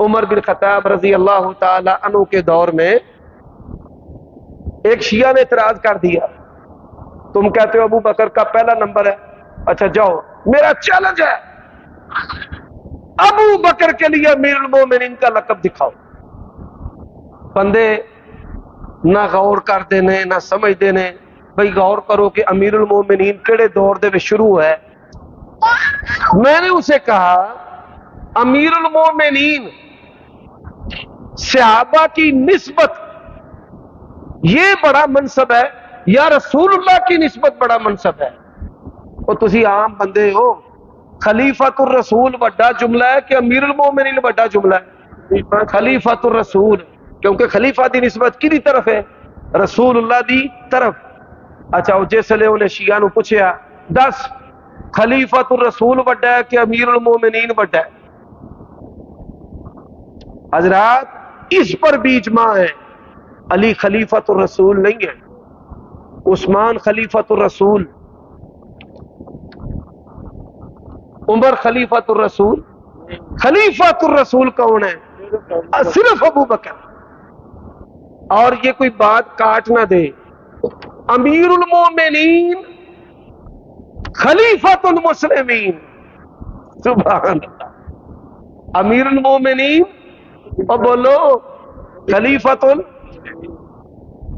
عمر بن خطاب رضی اللہ تعالی عنہ کے دور میں ایک شیعہ نے اعتراض کر دیا، تم کہتے ہو ابو بکر کا پہلا نمبر ہے، اچھا جاؤ میرا چیلنج ہے، ابو بکر کے لیے امیر المومنین کا لقب دکھاؤ۔ بندے نہ غور کر دینے نہ سمجھ دینے، بھئی غور کرو کہ امیر المومنین کیڑے دور دے وچ شروع ہے۔ میں نے اسے کہا امیر المومنین صحابہ کی نسبت یہ بڑا منصب ہے یا رسول اللہ کی نسبت بڑا منصب ہے؟ اور تسی عام بندے ہو، خلیفۃ الرسول بڑا جملہ ہے کہ امیر المومنین بڑا جملہ ہے؟ خلیفۃ الرسول، کیونکہ خلیفہ دی نسبت کی دی طرف ہے؟ رسول اللہ دی طرف۔ اچھا وہ جس لئے انہیں شیعہ نو پوچھیا دس خلیفۃ الرسول بڑا ہے کہ امیر المومنین بڑا ہے؟ حضرات اس پر بھی اجماع ہے، علی خلیفۃ الرسول نہیں ہے، عثمان خلیفۃ الرسول، عمر خلیفۃ الرسول۔ خلیفۃ الرسول کون ہے؟ صرف ابو بکر۔ اور یہ کوئی بات کاٹ نہ دے، امیر المومنین خلیفۃ المسلمین، سبحان اللہ، امیر المومنین اور بولو خلیفۃ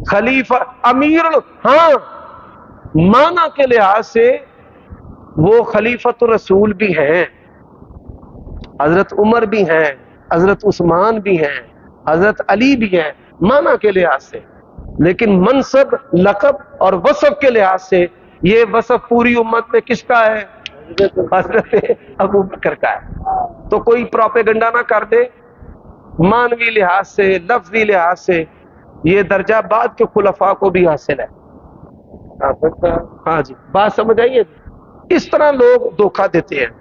خلیفہ امیر ہاں معنی کے لحاظ سے وہ خلیفۃ الرسول بھی ہیں، حضرت عمر بھی ہیں، حضرت عثمان بھی ہیں، حضرت علی بھی ہیں معنی کے لحاظ سے، لیکن منصب لقب اور وصف کے لحاظ سے یہ وصف پوری امت میں کس کا ہے؟ حضرت ابو بکر کا ہے۔ تو کوئی پروپیگنڈا نہ کر دے، معنوی لحاظ سے لفظی لحاظ سے یہ درجہ بعد کے خلفاء کو بھی حاصل ہے۔ ہاں جی، بات سمجھ آئیے؟ اس طرح لوگ دھوکہ دیتے ہیں۔